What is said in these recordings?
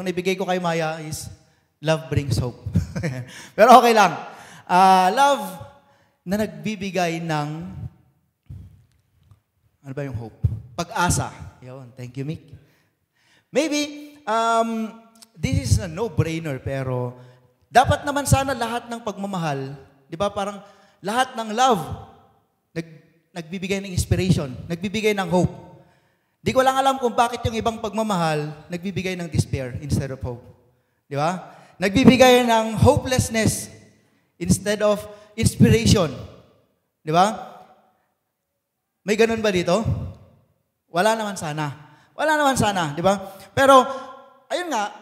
naibigay ko kay Maya is, love brings hope. Pero okay lang. Love na nagbibigay ng, ano ba yung hope? Pag-asa. Yun, thank you, Mick. Maybe, this is a no-brainer, pero dapat naman sana lahat ng pagmamahal, di ba parang lahat ng love, nagbibigay ng inspiration, nagbibigay ng hope. Di ko lang alam kung bakit yung ibang pagmamahal, nagbibigay ng despair instead of hope. Di ba? Nagbibigay ng hopelessness instead of inspiration. Di ba? May ganun ba dito? Wala naman sana. Wala naman sana, di ba? Pero, ayun nga,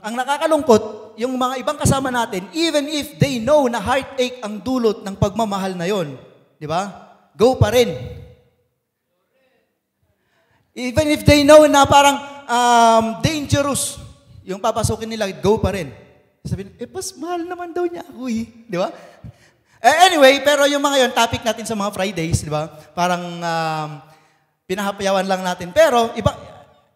ang nakakalungkot, yung mga ibang kasama natin, even if they know na heartache ang dulot ng pagmamahal na yon, di ba? Go pa rin. Even if they know na parang dangerous, yung papasukin nila, go pa rin. Sabihin, pas mahal naman daw niya ako eh. Di ba? Anyway, pero yung mga yon, topic natin sa mga Fridays, di ba? Parang pinahapayawan lang natin. Pero, iba,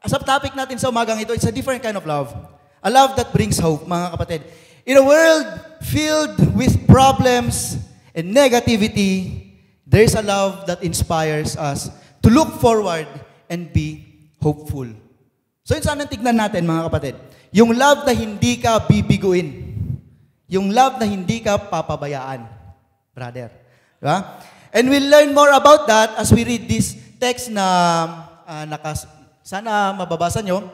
sa topic natin sa umagang ito, it's a different kind of love. A love that brings hope, mga kapatid. In a world filled with problems and negativity, there is a love that inspires us to look forward and be hopeful. So yun saan ang tignan natin, mga kapatid? Yung love na hindi ka bibiguin. Yung love na hindi ka papabayaan, brother. Diba? And we'll learn more about that as we read this text na sana mababasa nyo.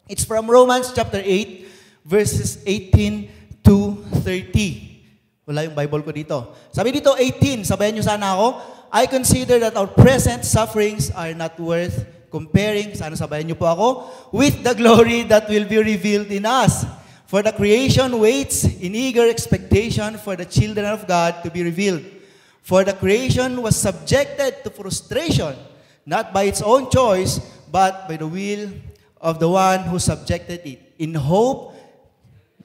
It's from Romans chapter 8, verses 18 to 30. Wala yung Bible ko dito. Sabi dito, 18, sabayan nyo sana ako. I consider that our present sufferings are not worth comparing, sana sabayan nyo po ako, with the glory that will be revealed in us. For the creation waits in eager expectation for the children of God to be revealed. For the creation was subjected to frustration, not by its own choice, but by the will of the one who subjected it, in hope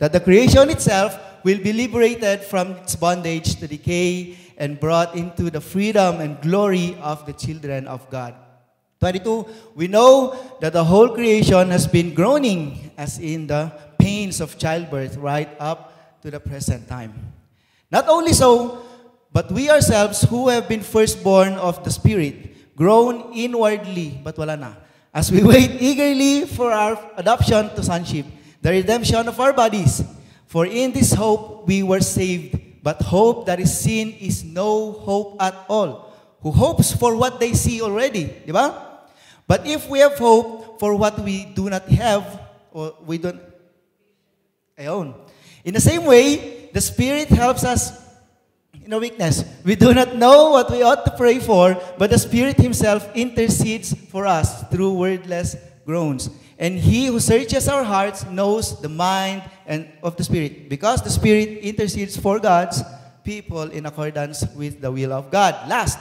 that the creation itself will be liberated from its bondage to decay and brought into the freedom and glory of the children of God. 22, we know that the whole creation has been groaning as in the pains of childbirth right up to the present time. Not only so, but we ourselves who have been firstborn of the Spirit, groan inwardly, but wala na, as we wait eagerly for our adoption to sonship, the redemption of our bodies. For in this hope we were saved, but hope that is seen is no hope at all. Who hopes for what they see already, di ba? But if we have hope for what we do not have, or we don't, ayun. In the same way, the Spirit helps us in our weakness. We do not know what we ought to pray for, but the Spirit Himself intercedes for us through wordless groans. And He who searches our hearts knows the mind and of the Spirit, because the Spirit intercedes for God's people in accordance with the will of God. Last,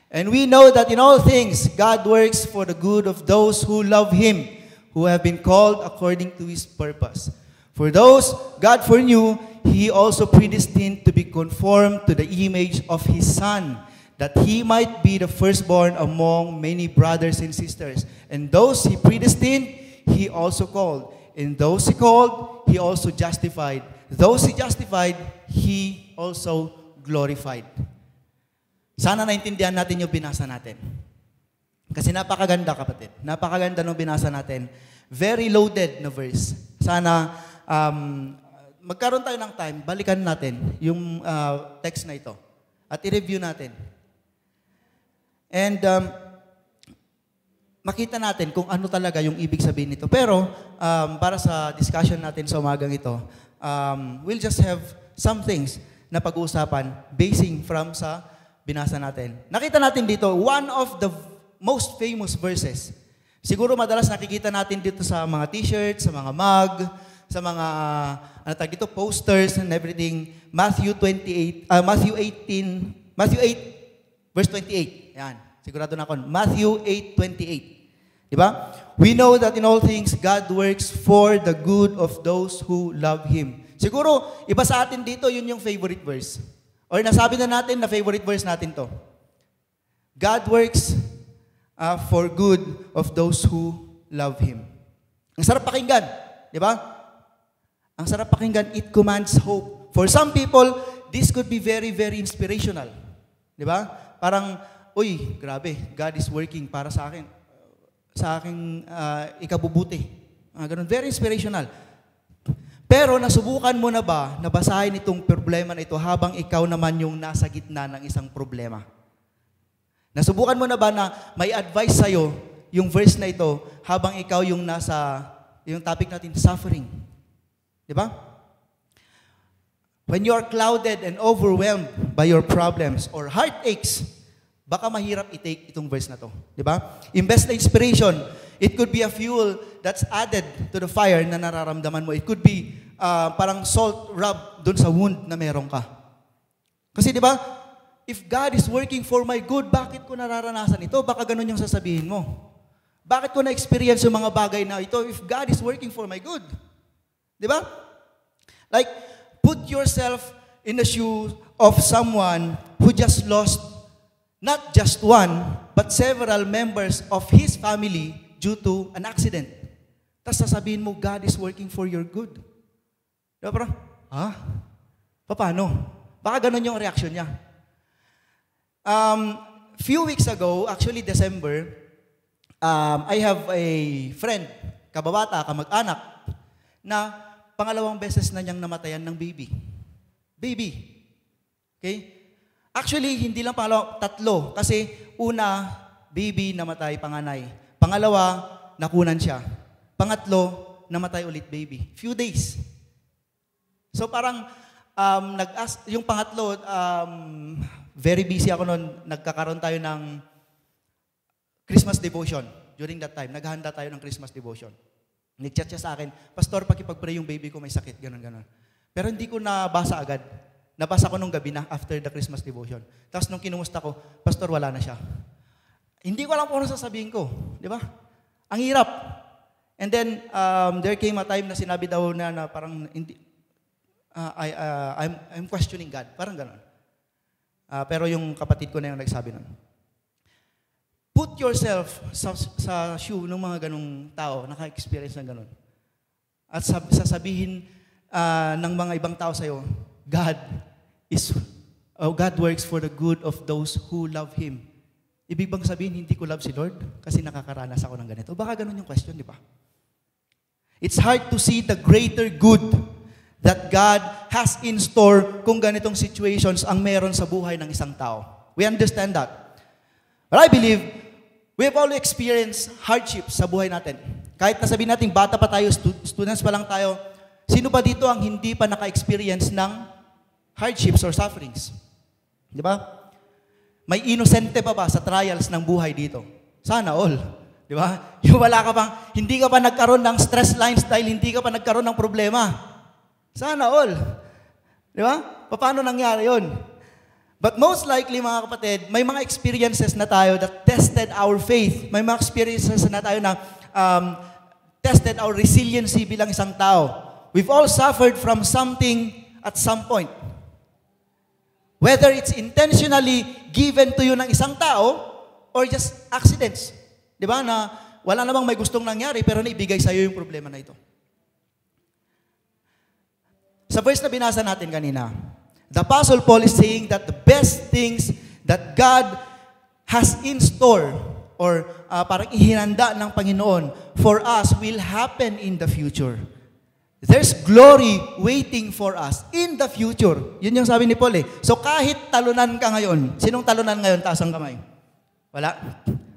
and we know that in all things God works for the good of those who love Him, who have been called according to His purpose. For those God foreknew, He also predestined to be conformed to the image of His Son, that He might be the firstborn among many brothers and sisters. And those He predestined, He also called. And those He called, He also justified. Those He justified, He also glorified. Sana naintindihan natin yung binasa natin. Kasi napakaganda, kapatid. Napakaganda nung binasa natin. Very loaded na verse. Sana magkaroon tayo ng time, balikan natin yung text na ito. At i-review natin. And makita natin kung ano talaga yung ibig sabihin nito. Pero, para sa discussion natin sa umagang ito, we'll just have some things na pag-uusapan basing from sa binasa natin. Nakita natin dito, one of the most famous verses. Siguro madalas nakikita natin dito sa mga t-shirts, sa mga mug, sa mga dito, posters and everything. Matthew 8, verse 28. Yan. Sigurado na ako. Matthew 8:28. Diba? We know that in all things, God works for the good of those who love Him. Siguro, iba sa atin dito, yun yung favorite verse. Or nasabi na natin na favorite verse natin to. God works for good of those who love Him. Ang sarap pakinggan. Di ba? Ang sarap pakinggan, it commands hope. For some people, this could be very, very inspirational. Di ba? Parang, uy, grabe, God is working para sa akin. Sa aking ikabubuti. Ganun. Very inspirational. Pero nasubukan mo na ba na basahin itong problema na ito habang ikaw naman yung nasa gitna ng isang problema? Nasubukan mo na ba na may advice sa'yo yung verse na ito habang ikaw yung nasa, yung topic natin, suffering? Di ba? When you are clouded and overwhelmed by your problems or heartaches, baka mahirap i-take itong verse na to. Di ba? Imbes na inspiration, it could be a fuel that's added to the fire na nararamdaman mo. It could be parang salt rub dun sa wound na meron ka. Kasi di ba, if God is working for my good, bakit ko nararanasan ito? Baka ganun yung sasabihin mo. Bakit ko na-experience yung mga bagay na ito if God is working for my good? Di ba? Like, put yourself in the shoes of someone who just lost not just one, but several members of his family due to an accident. Tapos sasabihin mo, God is working for your good. Diba parang, ha? Paano? Baka ganun yung reaction niya. Few weeks ago, actually December, I have a friend, kababata, kamag-anak, na pangalawang beses na niyang namatayan ng baby. Baby. Okay? Actually, hindi lang pangalawa, tatlo. Kasi una, baby, namatay, panganay. Pangalawa, nakunan siya. Pangatlo, namatay ulit baby. Few days. So parang, yung pangatlo, very busy ako noon. Nagkakaroon tayo ng Christmas devotion. During that time, naghahanda tayo ng Christmas devotion. Nag-chat siya sa akin, Pastor, pakipag-pray yung baby ko may sakit, gano'n. Pero hindi ko nabasa agad. Nabasa ko nung gabi na after the Christmas devotion. Tapos nung kinumusta ko, Pastor, wala na siya. Hindi ko alam kung ano sasabihin ko. Di ba? Ang hirap. And then, there came a time na sinabi daw na parang, I'm questioning God. Parang gano'n. Pero yung kapatid ko na yung nagsabi nun. Put yourself sa shoe ng mga ganong tao, naka-experience ng ganon. At sasabihin ng mga ibang tao sa'yo, God works for the good of those who love Him. Ibig bang sabihin, hindi ko love si Lord? Kasi nakakaranas ako ng ganito. Baka ganon yung question, di ba? It's hard to see the greater good that God has in store kung ganitong situations ang meron sa buhay ng isang tao. We understand that. But I believe, we have all experienced hardships sa buhay natin. Kahit nasabihin natin, bata pa tayo, students pa lang tayo, sino pa dito ang hindi pa naka-experience ng hardships or sufferings? Di ba? May inosente pa ba sa trials ng buhay dito? Sana all. Di ba? Yung wala ka pang, hindi ka pa nagkaroon ng stress lines dahil hindi ka pa nagkaroon ng problema. Sana all. Di ba? Paano nangyari yun? But most likely, mga kapatid, may mga experiences na tayo that tested our faith. May mga experiences na tayo na tested our resiliency bilang isang tao. We've all suffered from something at some point. Whether it's intentionally given to you ng isang tao or just accidents. Di ba? Na wala namang may gustong nangyari pero naibigay sa'yo yung problema na ito. Sa verse na binasa natin kanina, the Apostle Paul is saying that the best things that God has in store or parang ihinanda ng Panginoon for us will happen in the future. There's glory waiting for us in the future. Yun yung sabi ni Paul eh. So kahit talunan ka ngayon, sinong talunan ngayon? Taas ang kamay. Wala?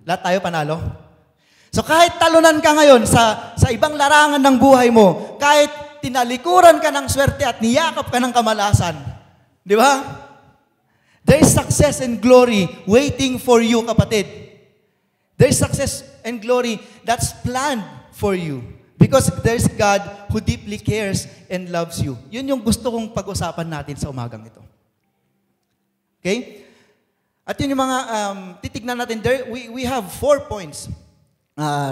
Lahat tayo panalo? So kahit talunan ka ngayon sa ibang larangan ng buhay mo, kahit tinalikuran ka ng swerte at niyakap ka ng kamalasan, di ba? There is success and glory waiting for you, kapatid. There is success and glory that's planned for you. Because there's God who deeply cares and loves you. Yun yung gusto kong pag-usapan natin sa umagang ito. Okay? At yun yung mga titignan natin. There, we have 4 points.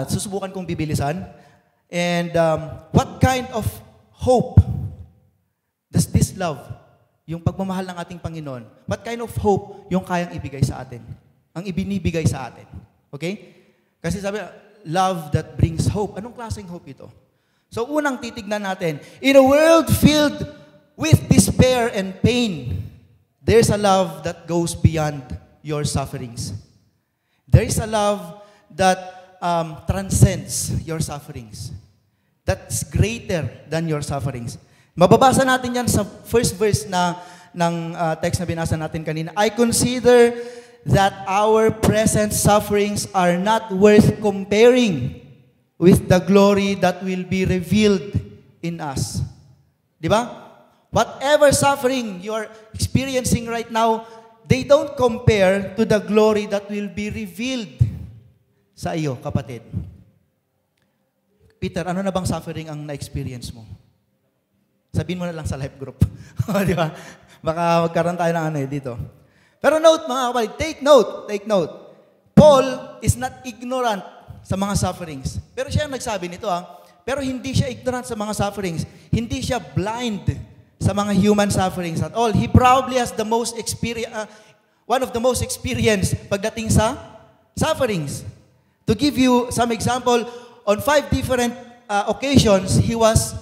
Susubukan kong bibilisan. And what kind of hope does this love, yung pagmamahal ng ating Panginoon, what kind of hope yung kayang ibigay sa atin? Ang ibinibigay sa atin. Okay? Kasi sabi, love that brings hope. Anong klaseng hope ito? So unang titignan natin, in a world filled with despair and pain, there's a love that goes beyond your sufferings. There is a love that transcends your sufferings. That's greater than your sufferings. Mababasa natin yan sa first verse ng text na binasa natin kanina. I consider that our present sufferings are not worth comparing with the glory that will be revealed in us. Di ba? Whatever suffering you're experiencing right now, they don't compare to the glory that will be revealed sa iyo, kapatid. Peter, ano na bang suffering ang na-experience mo? Sabihin mo na lang sa life group. Di ba? Baka magkaroon tayo ng dito. Pero note, mga kapatid, take note. Paul is not ignorant sa mga sufferings. Pero siya ang nagsabi nito, pero hindi siya ignorant sa mga sufferings. Hindi siya blind sa mga human sufferings at all. He probably has the most one of the most experienced pagdating sa sufferings. To give you some example, on 5 different occasions, he was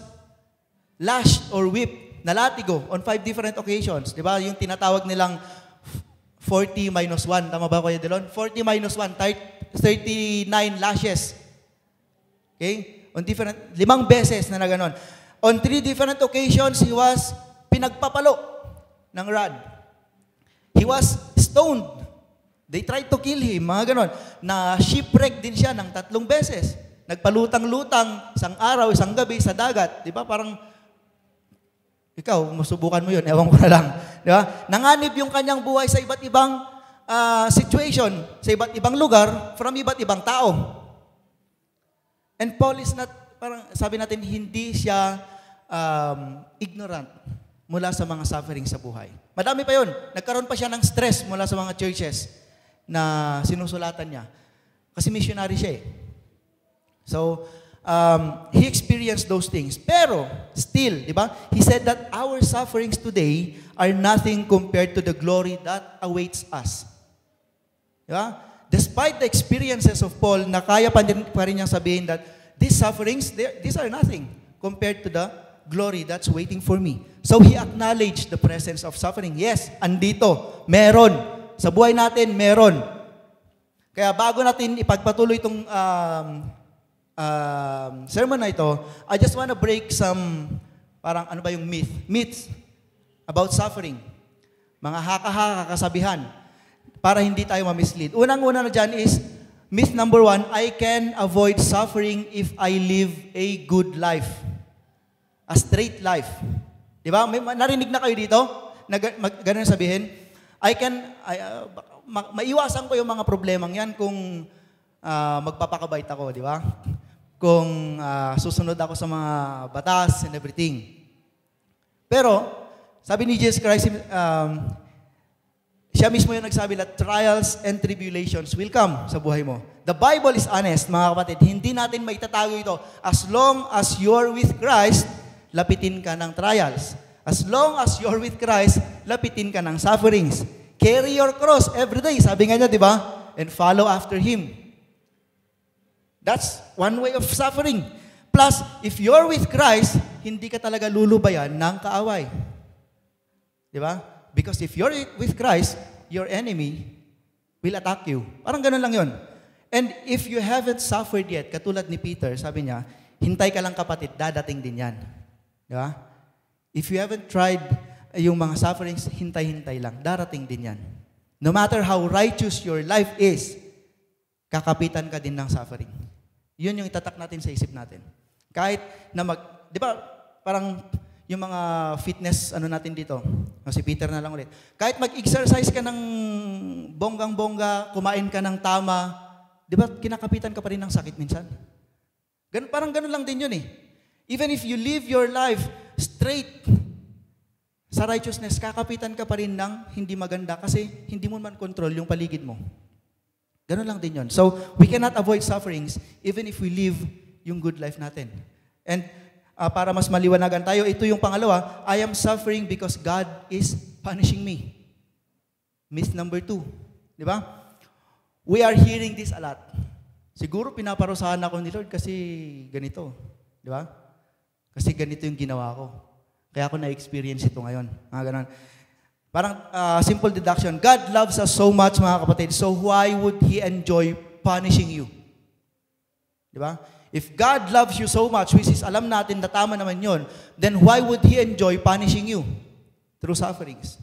lashed or whipped, nalatigo, on 5 different occasions. Di ba? Yung tinatawag nilang 40 minus 1. Tama ba Kuya Delon? 40 minus 1, 39 lashes. Okay? On 5 beses na naganon. On 3 different occasions, he was pinagpapalo ng rod. He was stoned. They tried to kill him, mga ganon. Na shipwreck din siya ng 3 beses. Nagpalutang-lutang, isang araw, isang gabi sa dagat. Di ba? Parang, ikaw, masubukan mo yun, ewan ko na lang. Di ba? Nanganib yung kanyang buhay sa iba't ibang situation, sa iba't ibang lugar, from iba't ibang tao. And Paul is not, parang sabi natin, hindi siya ignorant mula sa mga suffering sa buhay. Madami pa yun. Nagkaroon pa siya ng stress mula sa mga churches na sinusulatan niya. Kasi missionary siya eh. So, he experienced those things. Pero, still, di ba? He said that our sufferings today are nothing compared to the glory that awaits us. Di ba? Despite the experiences of Paul, na kaya pa rin niyang sabihin that these sufferings, these are nothing compared to the glory that's waiting for me. So, he acknowledged the presence of suffering. Yes, andito, meron. Sa buhay natin, meron. Kaya bago natin ipagpatuloy itong sermon na ito, I just want to break some, parang ano ba yung myths about suffering. Mga haka-haka, kasabihan, para hindi tayo ma-mislead. Unang-una na dyan is, myth number 1, I can avoid suffering if I live a good life. A straight life. Di ba? Narinig na kayo dito? Ganun sabihin? Maiwasan ko yung mga problemang yan kung magpapakabait ako, di ba? Kung susunod ako sa mga batas and everything. Pero, sabi ni Jesus Christ, siya mismo yung nagsabi na trials and tribulations will come sa buhay mo. The Bible is honest, mga kapatid. Hindi natin maitatago ito. As long as you're with Christ, lapitin ka ng trials. As long as you're with Christ, lapitin ka ng sufferings. Carry your cross every day. Sabi nga niya, di ba? And follow after Him. That's one way of suffering. Plus, if you're with Christ, hindi ka talaga lulubayan ng kaaway. Di ba? Because if you're with Christ, your enemy will attack you. Parang ganun lang yun. And if you haven't suffered yet, katulad ni Peter, sabi niya, hintay ka lang kapatid, dadating din yan. Di ba? If you haven't tried yung mga sufferings, hintay-hintay lang, darating din yan. No matter how righteous your life is, kakapitan ka din ng suffering. Yun yung itatak natin sa isip natin. Kahit na di ba, parang yung mga fitness, natin dito, si Peter na lang ulit. Kahit mag-exercise ka ng bonggang-bongga, kumain ka ng tama, di ba, kinakapitan ka pa rin ng sakit minsan? Parang ganun lang din yun eh. Even if you live your life straight sa righteousness, kakapitan ka pa rin ng hindi maganda kasi hindi mo man control yung paligid mo. Ganun lang din yun. So, we cannot avoid sufferings even if we live yung good life natin. And para mas maliwanagan tayo, ito yung pangalawa, I am suffering because God is punishing me. Myth number 2. Di ba? We are hearing this a lot. Siguro pinaparusahan ako ni Lord kasi ganito. Di ba? Kasi ganito yung ginawa ko. Kaya ako na-experience ito ngayon. Mga ganun. Parang simple deduction. God loves us so much, mga kapatid. So why would He enjoy punishing you? Di ba? If God loves you so much, which is alam natin na tama naman yon, then why would He enjoy punishing you? Through sufferings.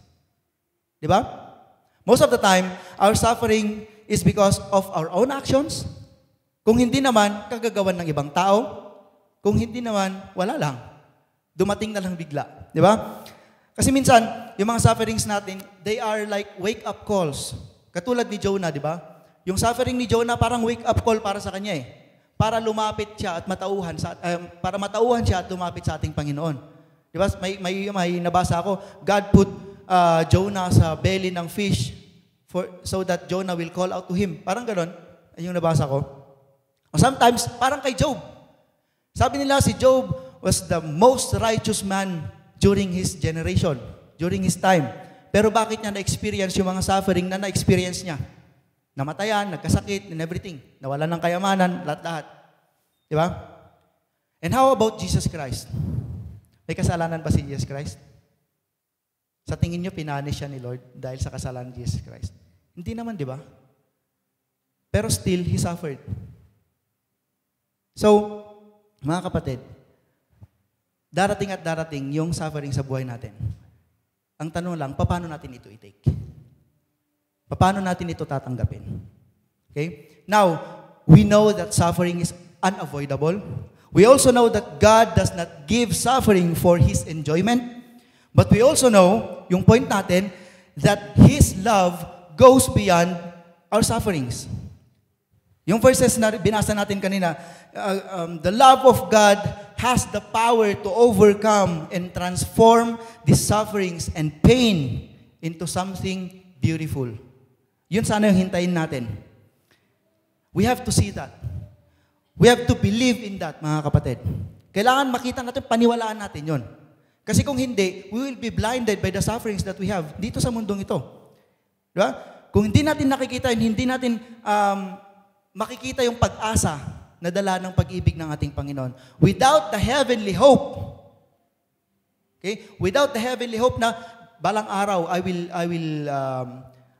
Di ba? Most of the time, our suffering is because of our own actions. Kung hindi naman, kagagawan ng ibang tao. Kung hindi naman, wala lang. Dumating na lang bigla. Di ba? Kasi minsan, yung mga sufferings natin, they are like wake-up calls. Katulad ni Jonah, di ba? Yung suffering ni Jonah parang wake-up call para sa kanya eh. Para lumapit siya at matauhan para matauhan siya at lumapit sa ating Panginoon. Di ba? May nabasa ako, God put Jonah sa belly ng fish so that Jonah will call out to him. Parang gano'n, yung nabasa ko. O sometimes, parang kay Job. Sabi nila si Job was the most righteous man during his generation, during his time. Pero bakit niya na-experience yung mga suffering na na-experience niya? Namatayan, nagkasakit, and everything. Nawalan ng kayamanan, lahat-lahat. Di ba? And how about Jesus Christ? May kasalanan ba si Jesus Christ? Sa tingin niyo, pinanis siya ni Lord dahil sa kasalanan ni Jesus Christ? Hindi naman, di ba? Pero still, He suffered. So, mga kapatid, darating at darating yung suffering sa buhay natin. Ang tanong lang, paano natin ito i-take? Paano natin ito tatanggapin? Okay? Now, we know that suffering is unavoidable. We also know that God does not give suffering for His enjoyment. But we also know, yung point natin, that His love goes beyond our sufferings. Yung verses na binasa natin kanina, the love of God has the power to overcome and transform the sufferings and pain into something beautiful. Yun sana yung hintayin natin. We have to see that. We have to believe in that, mga kapatid. Kailangan makita natin, paniwalaan natin yun. Kasi kung hindi, we will be blinded by the sufferings that we have dito sa mundong ito. Diba? Kung hindi natin nakikita, hindi natin makikita yung pag-asa na dala ng pag-ibig ng ating Panginoon. Without the heavenly hope, okay? Without the heavenly hope na balang araw, I will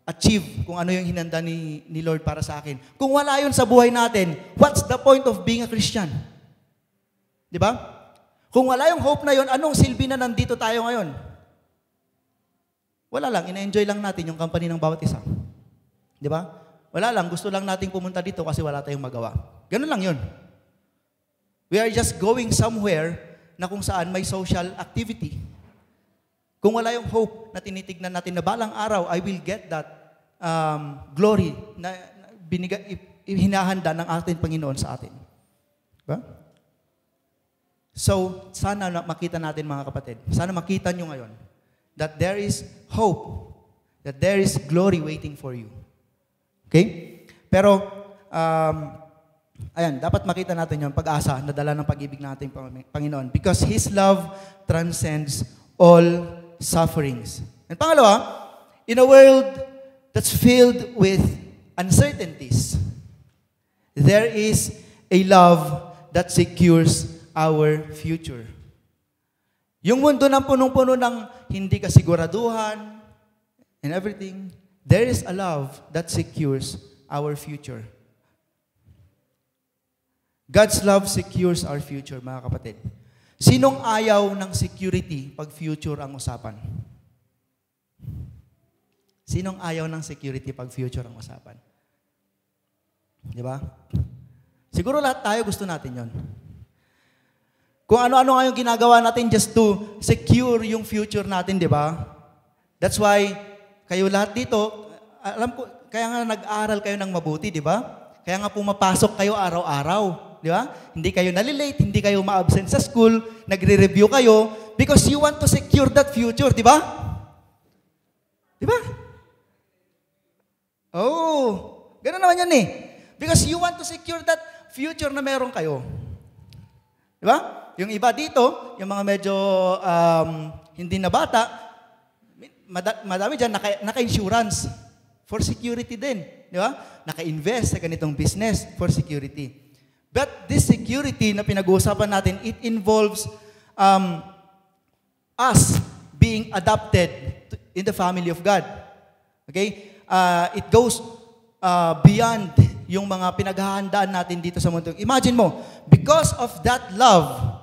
achieve kung ano yung hinanda ni Lord para sa akin. Kung wala yun sa buhay natin, what's the point of being a Christian? Di ba? Kung wala yung hope na yun, anong silbi na nandito tayo ngayon? Wala lang, ina-enjoy lang natin yung company ng bawat isa. Di ba? Wala lang, gusto lang nating pumunta dito kasi wala tayong magawa. Ganun lang yun. We are just going somewhere na kung saan may social activity. Kung wala yung hope na tinitignan natin na balang araw, I will get that glory na hinahanda ng ating Panginoon sa atin. Diba? So, sana makita natin mga kapatid, sana makita nyo ngayon that there is hope, that there is glory waiting for you. Okay? Pero, ayan, dapat makita natin yung pag-asa na dala ng pag-ibig ng ating Panginoon because His love transcends all sufferings. And pangalawa, in a world that's filled with uncertainties, there is a love that secures our future. Yung mundo ng punong-puno ng hindi kasiguraduhan and everything, there is a love that secures our future. God's love secures our future, mga kapatid. Sinong ayaw ng security pag future ang usapan? Sinong ayaw ng security pag future ang usapan? Di ba? Siguro lahat tayo gusto natin yon. Kung ano-ano nga yung ginagawa natin just to secure yung future natin, di ba? That's why kayo lahat dito, alam ko, kaya nga nag-aral kayo ng mabuti, di ba? Kaya nga pumapasok kayo araw-araw. Di ba? Hindi kayo nalilate, hindi kayo ma-absent sa school, nagre-review kayo because you want to secure that future, di ba? Di ba? Oh, gano'n naman yan eh. Because you want to secure that future na meron kayo. Di ba? Yung iba dito, yung mga medyo hindi na bata, madami dyan naka-insurance for security din. di ba? Naka-invest sa ganitong business for security. But this security na pinag-uusapan natin, it involves us being adopted in the family of God. Okay? It goes beyond yung mga pinaghahandaan natin dito sa mundo. Imagine mo, because of that love,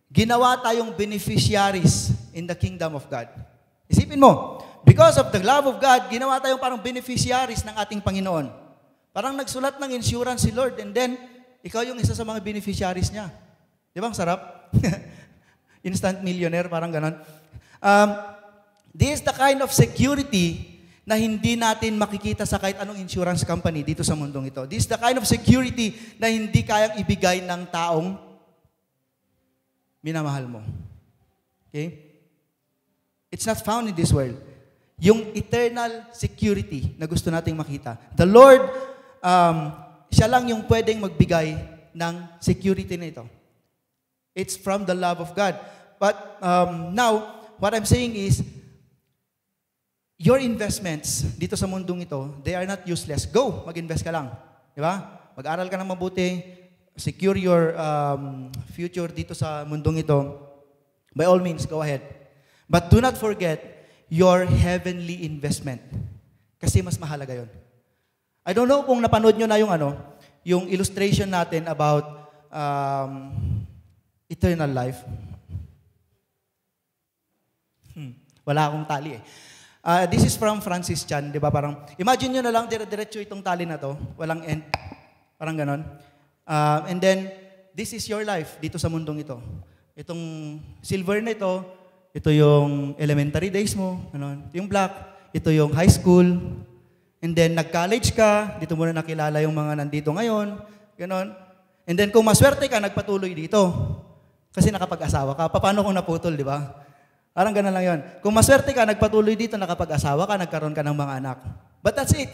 ginawa tayong beneficiaries in the kingdom of God. Isipin mo, because of the love of God, ginawa tayong parang beneficiaries ng ating Panginoon. Parang nagsulat ng insurance si Lord and then, ikaw yung isa sa mga beneficiaries niya. Di ba? Ang sarap. Instant millionaire, parang ganon. This is the kind of security na hindi natin makikita sa kahit anong insurance company dito sa mundong ito. This is the kind of security na hindi kayang ibigay ng taong minamahal mo. Okay? It's not found in this world. Yung eternal security na gusto nating makita. The Lord, siya lang yung pwedeng magbigay ng security na ito. It's from the love of God. But now, what I'm saying is, your investments dito sa mundong ito, they are not useless. Go, mag-invest ka lang. Di ba? Mag-aral ka ng mabuti, secure your future dito sa mundong ito. By all means, go ahead. But do not forget your heavenly investment. Kasi mas mahalaga yon. I don't know kung napanood nyo na yung illustration natin about eternal life. Wala akong tali eh. This is from Francis Chan, di ba? Parang, imagine nyo na lang, dire-diretso itong tali na to, walang end. Parang ganon. And then, this is your life dito sa mundong ito. Itong silver na ito yung elementary days mo, ganon. Yung black, ito yung high school. And then, nag-college ka, dito mo na nakilala yung mga nandito ngayon, ganon. And then, kung maswerte ka, nagpatuloy dito. Kasi nakapag-asawa ka. Paano kung naputol, di ba? Parang ganun lang yun. Kung maswerte ka, nagpatuloy dito, nakapag-asawa ka, nagkaroon ka ng mga anak. But that's it.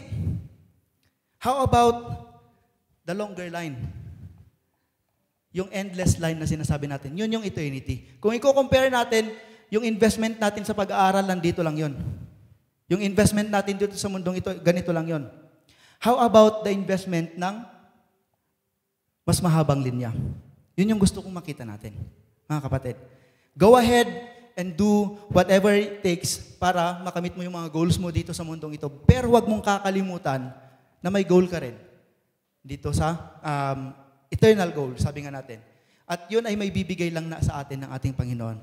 How about the longer line? Yung endless line na sinasabi natin, yun yung eternity. Kung i-compare natin, yung investment natin sa pag-aaral, nandito lang yun. Yung investment natin dito sa mundong ito, ganito lang yun. How about the investment ng mas mahabang linya? Yun yung gusto kong makita natin, mga kapatid. Go ahead and do whatever it takes para makamit mo yung mga goals mo dito sa mundong ito. Pero huwag mong kakalimutan na may goal ka rin dito sa eternal goal, sabi nga natin. At yun ay may bibigay lang na sa atin ng ating Panginoon.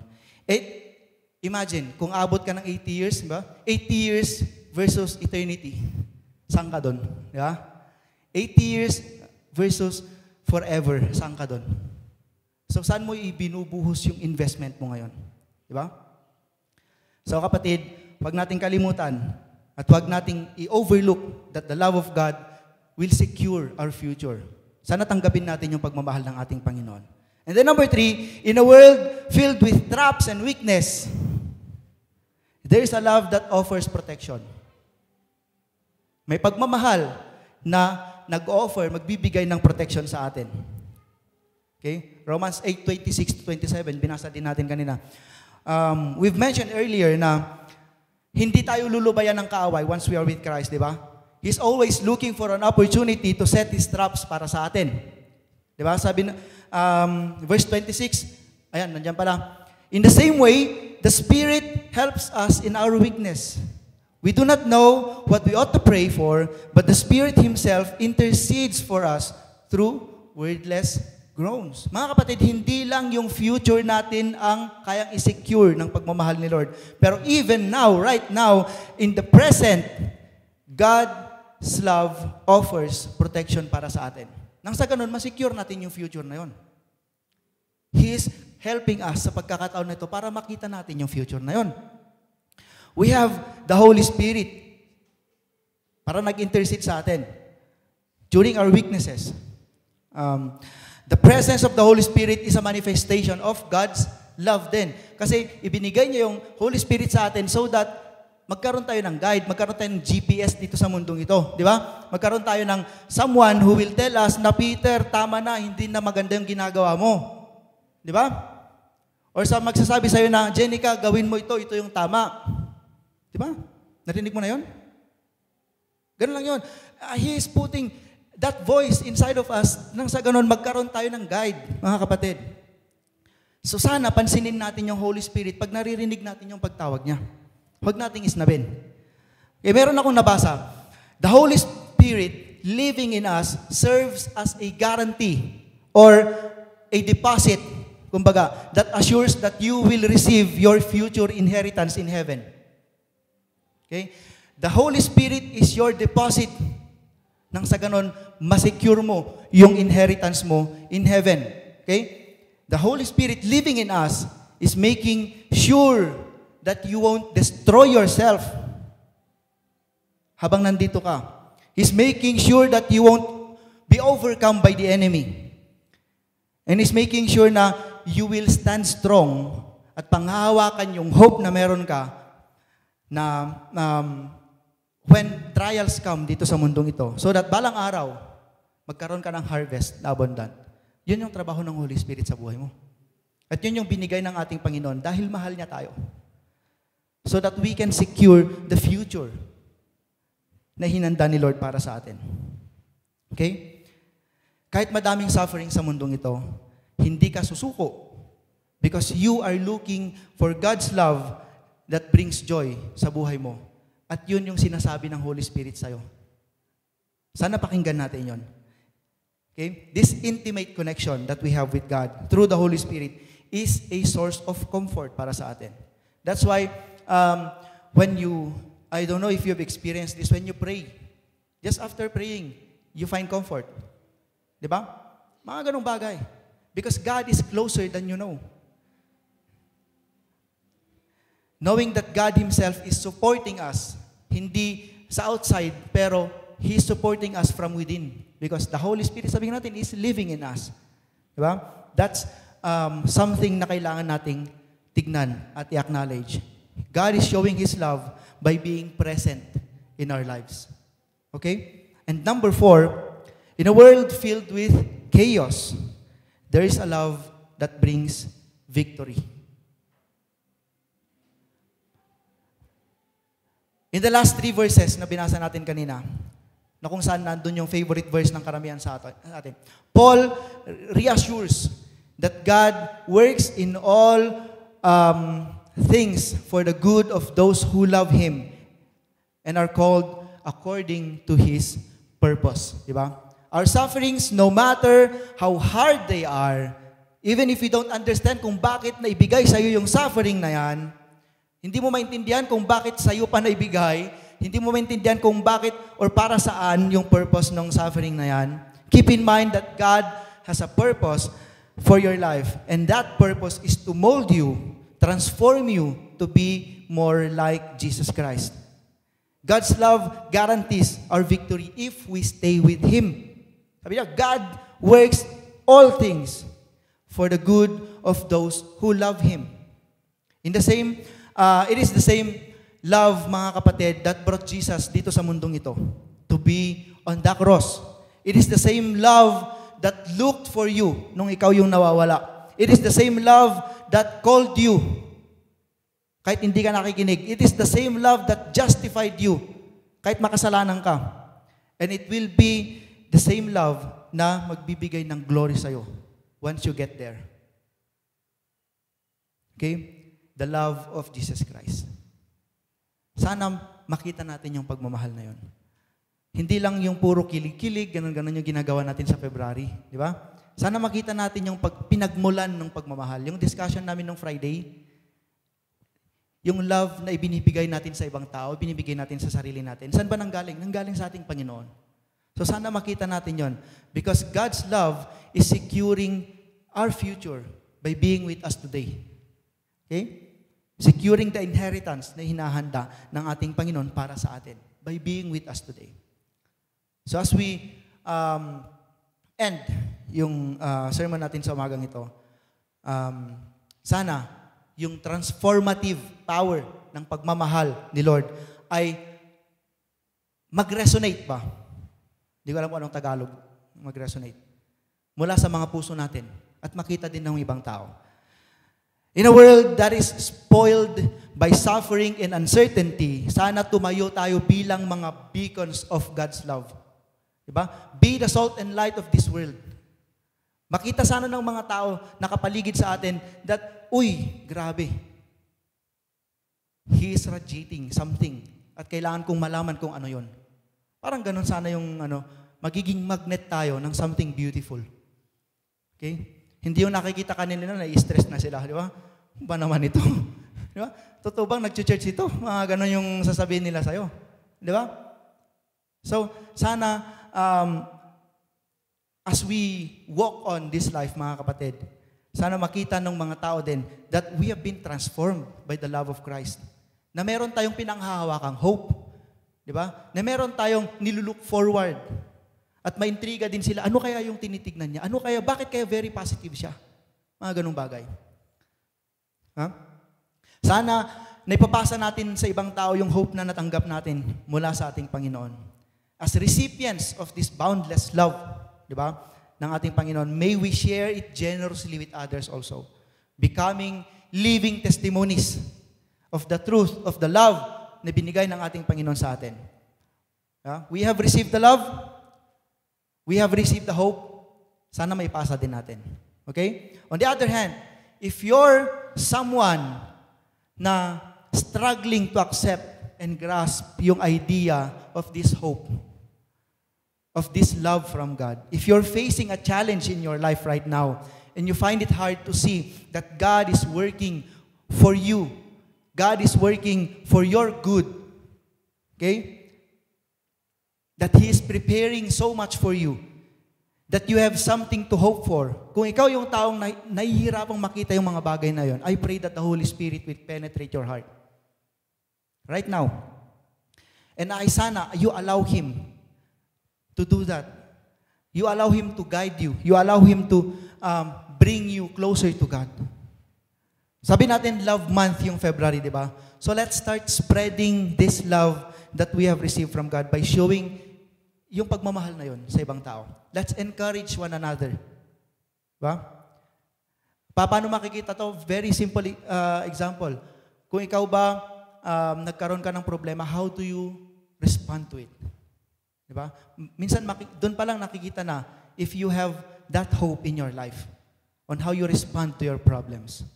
Imagine, kung abot ka ng 80 years, ba? 80 years versus eternity. Saan ka doon? Diba? 80 years versus forever. Saan ka doon? So, saan mo ibinubuhos yung investment mo ngayon? Diba? So kapatid, huwag nating kalimutan at huwag nating i-overlook that the love of God will secure our future. Sana tanggapin natin yung pagmamahal ng ating Panginoon. And then number 3, in a world filled with traps and weakness, there is a love that offers protection. May pagmamahal na nag-offer, magbibigay ng protection sa atin. Okay? Romans 8:26-27, binasa din natin kanina. We've mentioned earlier na hindi tayo lulubayan ng kaaway once we are with Christ, di ba? He's always looking for an opportunity to set His traps para sa atin. Di ba? Sabi na, verse 26, ayan, nandiyan pala. In the same way, the Spirit helps us in our weakness. We do not know what we ought to pray for, but the Spirit Himself intercedes for us through wordless groans. Mga kapatid, hindi lang yung future natin ang kayang i-secure ng pagmamahal ni Lord. Pero even now, right now, in the present, God's love offers protection para sa atin. Nang sa ganun, masecure natin yung future na yon. He is helping us sa pagkakataon na ito para makita natin yung future na yon. We have the Holy Spirit para nag-intercede sa atin during our weaknesses. The presence of the Holy Spirit is a manifestation of God's love din. Kasi ibinigay niya yung Holy Spirit sa atin so that magkaroon tayo ng guide, magkaroon tayo ng GPS dito sa mundong ito. Di ba? Magkaroon tayo ng someone who will tell us na, Peter, tama na, hindi na maganda yung ginagawa mo. Di ba? Or sa magsasabi sa'yo na, Jenica, gawin mo ito yung tama. Di ba? Narinig mo na yon? Ganun lang yun. He is putting that voice inside of us nang sa ganun magkaroon tayo ng guide, mga kapatid. So sana pansinin natin yung Holy Spirit pag naririnig natin yung pagtawag niya. Huwag nating isnabin. Meron akong nabasa. The Holy Spirit living in us serves as a guarantee or a deposit, kumbaga, that assures that you will receive your future inheritance in heaven. Okay? The Holy Spirit is your deposit. Nang sa ganon, masecure mo yung inheritance mo in heaven. Okay? The Holy Spirit living in us is making sure that you won't destroy yourself habang nandito ka. He's making sure that you won't be overcome by the enemy. And He's making sure na you will stand strong at panghahawakan yung hope na meron ka na when trials come dito sa mundong ito, so that balang araw, magkaroon ka ng harvest na abundant. Yun yung trabaho ng Holy Spirit sa buhay mo. At yun yung binigay ng ating Panginoon dahil mahal niya tayo. So that we can secure the future na hinanda ni Lord para sa atin. Okay? Kahit madaming suffering sa mundong ito, hindi ka susuko because you are looking for God's love that brings joy sa buhay mo. At yun yung sinasabi ng Holy Spirit sa'yo. Sana pakinggan natin yun. Okay? This intimate connection that we have with God through the Holy Spirit is a source of comfort para sa atin. That's why when you, I don't know if you've experienced this, when you pray, just after praying, you find comfort. Di ba? Mga ganong bagay. Because God is closer than you know. Knowing that God Himself is supporting us, hindi sa outside, pero He's supporting us from within. Because the Holy Spirit, sabihin natin, is living in us. Diba? That's something na kailangan nating tignan at i-acknowledge. God is showing His love by being present in our lives. Okay? And number 4, in a world filled with chaos, there is a love that brings victory. In the last 3 verses na binasa natin kanina, na kung saan nandun yung favorite verse ng karamihan sa atin, Paul reassures that God works in all things for the good of those who love Him and are called according to His purpose. Diba? Our sufferings, no matter how hard they are, even if you don't understand kung bakit naibigay sa'yo yung suffering na yan, hindi mo maintindihan kung bakit sa'yo pa naibigay, hindi mo maintindihan kung bakit or para saan yung purpose ng suffering na yan, keep in mind that God has a purpose for your life. And that purpose is to mold you, transform you to be more like Jesus Christ. God's love guarantees our victory if we stay with Him. Sabi niya, God works all things for the good of those who love Him. In the same, it is the same love, mga kapatid, that brought Jesus dito sa mundong ito to be on the cross. It is the same love that looked for you nung ikaw yung nawawala. It is the same love that called you kahit hindi ka nakikinig. It is the same love that justified you kahit makasalanan ka. And it will be the same love na magbibigay ng glory sa'yo once you get there. Okay? The love of Jesus Christ. Sana makita natin yung pagmamahal na yun. Hindi lang yung puro kilig-kilig, ganun-ganun yung ginagawa natin sa February. Di ba? Sana makita natin yung pinagmulan ng pagmamahal. Yung discussion namin nung Friday, yung love na ibinibigay natin sa ibang tao, ibinibigay natin sa sarili natin. Saan ba nanggaling? Nanggaling sa ating Panginoon. So sana makita natin yon. Because God's love is securing our future by being with us today. Okay? Securing the inheritance na hinahanda ng ating Panginoon para sa atin by being with us today. So as we end yung sermon natin sa umagang ito, sana yung transformative power ng pagmamahal ni Lord ay mag-resonate ba? Hindi ko alam kung anong Tagalog, mag-resonate. Mula sa mga puso natin at makita din ng ibang tao. In a world that is spoiled by suffering and uncertainty, sana tumayo tayo bilang mga beacons of God's love. Diba? Be the salt and light of this world. Makita sana ng mga tao nakapaligid sa atin that, uy, grabe. He is radiating something at kailangan kong malaman kung ano yon. Parang ganun sana yung magiging magnet tayo ng something beautiful. Okay? Hindi yung nakikita kanila na i-stress na sila. Di ba? Ba naman ito? Di ba? Totoo bang nag-church ito? Mga ganun yung sasabihin nila sa'yo. Di ba? So, sana as we walk on this life, mga kapatid, sana makita ng mga tao din that we have been transformed by the love of Christ. Na meron tayong pinanghahawakang hope. Di ba? Na meron tayong nilulook forward. At maintriga din sila, ano kaya yung tinitignan niya? Ano kaya, bakit kaya very positive siya? Mga ganung bagay. Ha? Sana, naipapasa natin sa ibang tao yung hope na natanggap natin mula sa ating Panginoon. As recipients of this boundless love, di ba, ng ating Panginoon, may we share it generously with others also, becoming living testimonies of the truth, of the love na binigay ng ating Panginoon sa atin. We have received the love, we have received the hope, sana may pasa din natin. Okay? On the other hand, if you're someone na struggling to accept and grasp yung idea of this hope, of this love from God, if you're facing a challenge in your life right now, and you find it hard to see that God is working for you, God is working for your good, okay? That He is preparing so much for you, that you have something to hope for. Kung ikaw yung taong nahihirapang makita yung mga bagay na yon, I pray that the Holy Spirit will penetrate your heart. Right now. And sana, you allow Him to do that. You allow Him to guide you. You allow Him to bring you closer to God. Sabi natin, love month yung February, di ba? So let's start spreading this love that we have received from God by showing yung pagmamahal na yun sa ibang tao. Let's encourage one another. Diba? Paano makikita to? Very simple example. Kung ikaw ba nagkaroon ka ng problema, how do you respond to it? Diba? Minsan, doon pa lang nakikita na if you have that hope in your life on how you respond to your problems.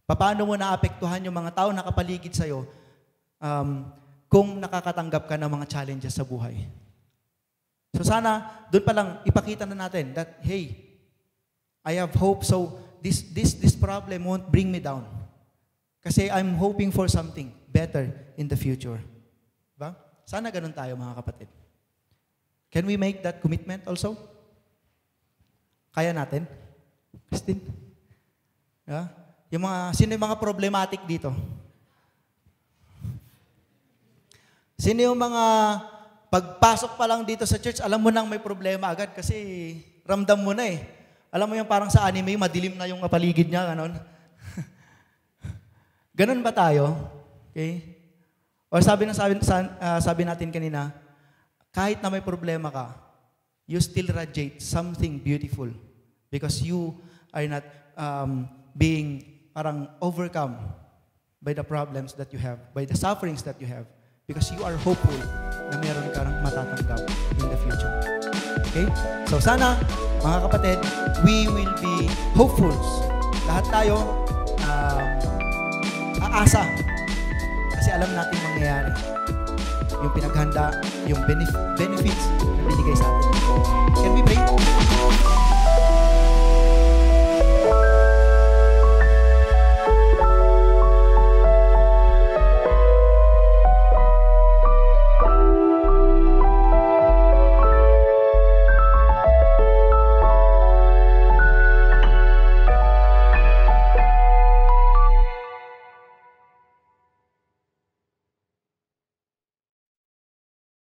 Paano mo naapektuhan yung mga tao nakapaligid sa'yo kung nakakatanggap ka ng mga challenges sa buhay. So sana, doon pa lang ipakita na natin that, hey, I have hope, so this problem won't bring me down. Kasi I'm hoping for something better in the future. Diba? Sana ganun tayo, mga kapatid. Can we make that commitment also? Kaya natin? Christine? Yeah? Sino yung mga problematic dito? Sino yung mga pagpasok pa lang dito sa church, alam mo nang may problema agad kasi ramdam mo na eh. Alam mo yung parang sa anime, madilim na yung paligid niya, ganon. Ganon ba tayo? Okay? O sabi natin kanina, kahit na may problema ka, you still radiate something beautiful because you are not being parang overcome by the problems that you have, by the sufferings that you have, because you are hopeful na meron kang matatanggap in the future. Okay? So sana, mga kapatid, we will be hopefuls. Lahat tayo aasa kasi alam natin mangyayari. Yung pinaghanda, yung benefits na binigay sa atin. Can we pray?